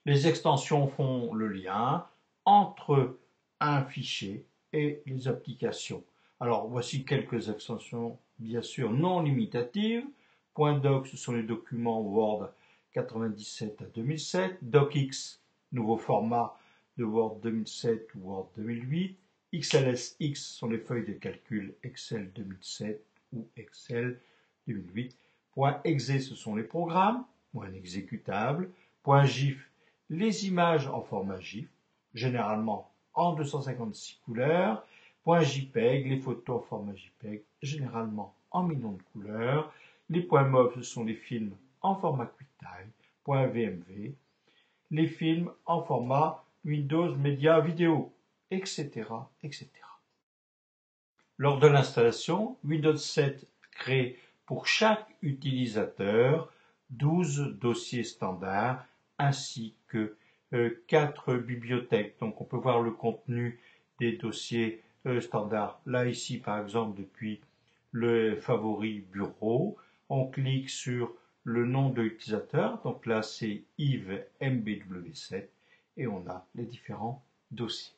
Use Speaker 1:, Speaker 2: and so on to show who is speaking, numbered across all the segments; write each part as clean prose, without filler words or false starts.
Speaker 1: Les extensions font le lien entre un fichier et les applications. Alors voici quelques extensions bien sûr non limitatives. .doc, ce sont les documents Word 97 à 2007. DocX, nouveau format de Word 2007 ou Word 2008. XLSX sont les feuilles de calcul Excel 2007 ou Excel 2008. .exe, ce sont les programmes, un exécutable. .gif, les images en format GIF, généralement en 256 couleurs. .jpeg, les photos en format JPEG, généralement en millions de couleurs. Les .mov, ce sont les films en format QuickTime. .vmv, les films en format Windows Media Vidéo, etc., etc. Lors de l'installation, Windows 7 crée pour chaque utilisateur 12 dossiers standards ainsi que 4 bibliothèques. Donc on peut voir le contenu des dossiers standards. Là ici par exemple depuis le favori bureau, on clique sur le nom de l'utilisateur. Donc là c'est Yves MBW7 et on a les différents dossiers.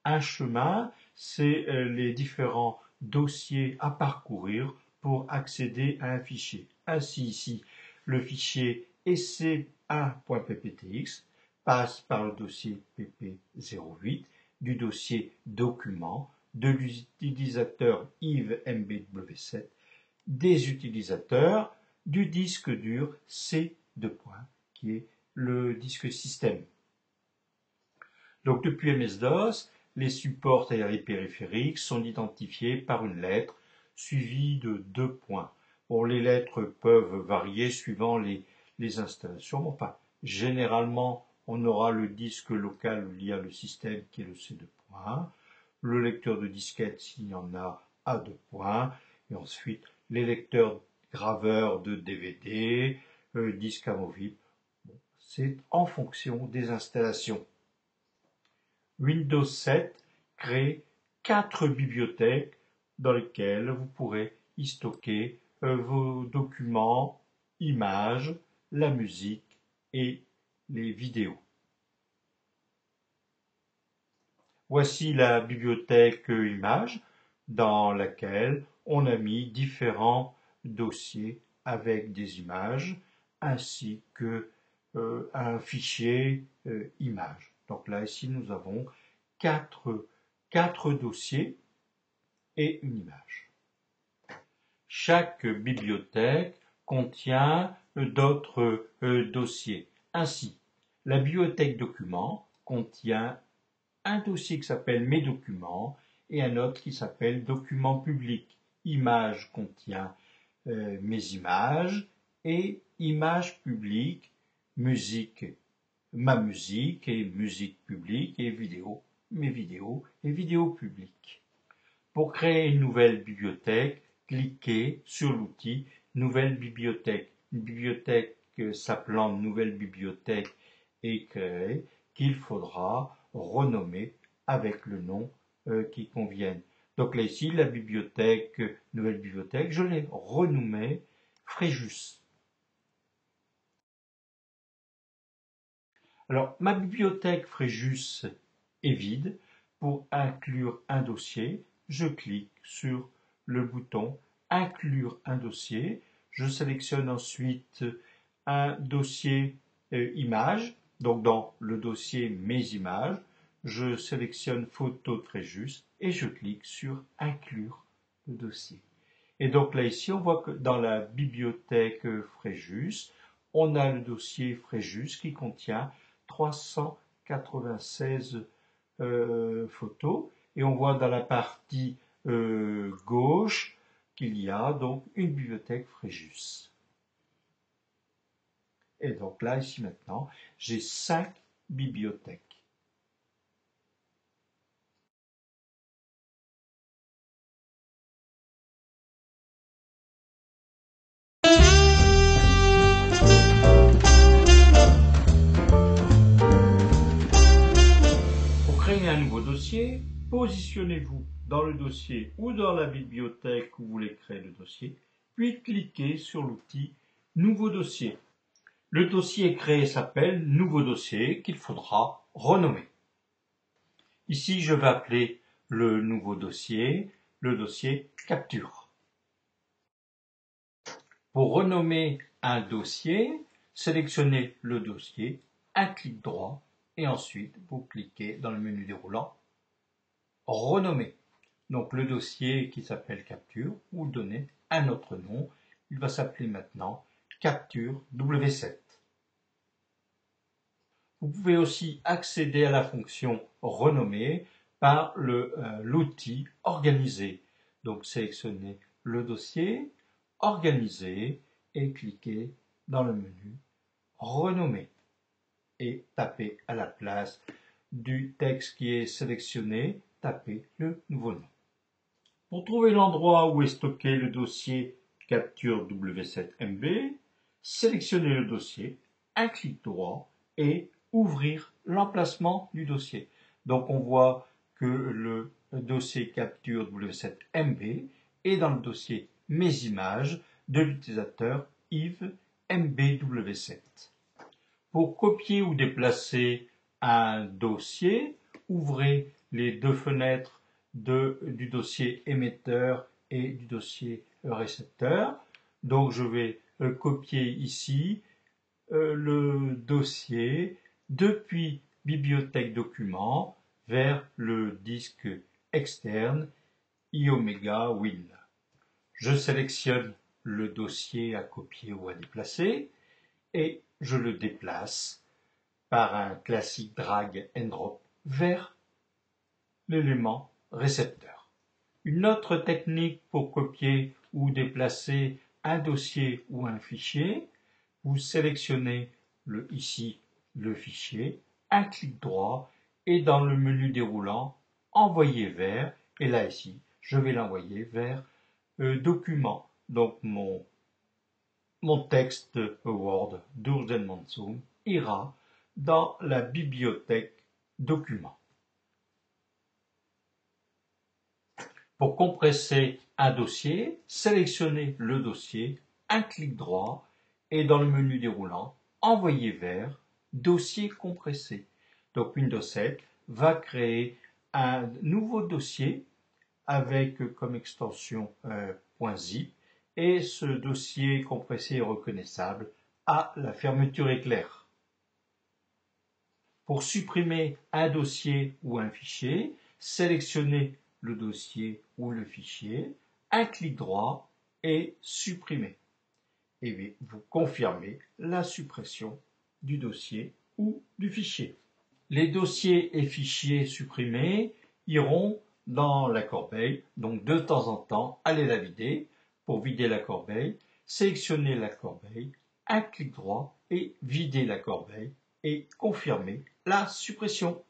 Speaker 1: Un chemin, c'est les différents dossiers à parcourir pour accéder à un fichier. Ainsi ici, le fichier ec1.pptx passe par le dossier pp08 du dossier document de l'utilisateur Yves MBW7 des utilisateurs du disque dur C2, qui est le disque système. Donc depuis MS-DOS, les supports et périphériques sont identifiés par une lettre suivie de 2 points. Bon, les lettres peuvent varier suivant les installations. Enfin, généralement, on aura le disque local lié à le système qui est le C2 points, le lecteur de disquette s'il y en a à 2 points, et ensuite les lecteurs graveurs de DVD, disques amovibles. Bon, c'est en fonction des installations. Windows 7 crée 4 bibliothèques dans lesquelles vous pourrez y stocker vos documents, images, la musique et les vidéos. Voici la bibliothèque images dans laquelle on a mis différents dossiers avec des images ainsi que un fichier images. Donc là, ici, nous avons 4 dossiers et une image. Chaque bibliothèque contient d'autres dossiers. Ainsi, la bibliothèque documents contient un dossier qui s'appelle Mes documents et un autre qui s'appelle Documents publics. Images contient Mes images et Images publiques, musique, ma musique et musique publique et vidéo, mes vidéos et vidéos publiques. Pour créer une nouvelle bibliothèque, cliquez sur l'outil Nouvelle bibliothèque. Une bibliothèque s'appelant Nouvelle bibliothèque est créée qu'il faudra renommer avec le nom qui convienne. Donc là ici, la bibliothèque, Nouvelle bibliothèque, je l'ai renommée Fréjus. Alors, ma bibliothèque Fréjus est vide. Pour inclure un dossier, je clique sur le bouton Inclure un dossier. Je sélectionne ensuite un dossier images. Donc, dans le dossier Mes images, je sélectionne Photo de Fréjus et je clique sur Inclure le dossier. Et donc là, ici, on voit que dans la bibliothèque Fréjus, on a le dossier Fréjus qui contient 396 photos et on voit dans la partie gauche qu'il y a donc une bibliothèque Fréjus. Et donc là, ici maintenant, j'ai 5 bibliothèques. Un nouveau dossier, positionnez-vous dans le dossier ou dans la bibliothèque où vous voulez créer le dossier, puis cliquez sur l'outil Nouveau dossier. Le dossier créé s'appelle nouveau dossier qu'il faudra renommer. Ici, je vais appeler le nouveau dossier le dossier capture. Pour renommer un dossier, sélectionnez le dossier, un clic droit et ensuite vous cliquez dans le menu déroulant renommer. Donc le dossier qui s'appelle capture, vous donnez un autre nom. Il va s'appeler maintenant capture W7. Vous pouvez aussi accéder à la fonction renommer par l'outil organiser. Donc sélectionnez le dossier, organiser et cliquez dans le menu renommer et tapez à la place du texte qui est sélectionné, tapez le nouveau nom. Pour trouver l'endroit où est stocké le dossier capture W7MB, sélectionnez le dossier, un clic droit et ouvrir l'emplacement du dossier. Donc on voit que le dossier capture W7MB est dans le dossier Mes images de l'utilisateur Yves MBW7. Pour copier ou déplacer un dossier, ouvrez les deux fenêtres du dossier émetteur et du dossier récepteur. Donc je vais copier ici le dossier depuis Bibliothèque documents vers le disque externe iOmega Win. Je sélectionne le dossier à copier ou à déplacer et je le déplace par un classique drag and drop vers l'élément récepteur. Une autre technique pour copier ou déplacer un dossier ou un fichier, vous sélectionnez ici le fichier, un clic droit et dans le menu déroulant, envoyer vers, et là ici, je vais l'envoyer vers document. Donc mon texte Word d'Urgen Mansum ira dans la bibliothèque documents. Pour compresser un dossier, sélectionnez le dossier, un clic droit et dans le menu déroulant, envoyer vers dossier compressé. Donc Windows 7 va créer un nouveau dossier avec comme extension .zip et ce dossier compressé est reconnaissable à la fermeture éclair. Pour supprimer un dossier ou un fichier, sélectionnez le dossier ou le fichier, un clic droit et supprimer. Et vous confirmez la suppression du dossier ou du fichier. Les dossiers et fichiers supprimés iront dans la corbeille, donc de temps en temps, allez la vider. Pour vider la corbeille, sélectionnez la corbeille, un clic droit et videz la corbeille et confirmez la suppression.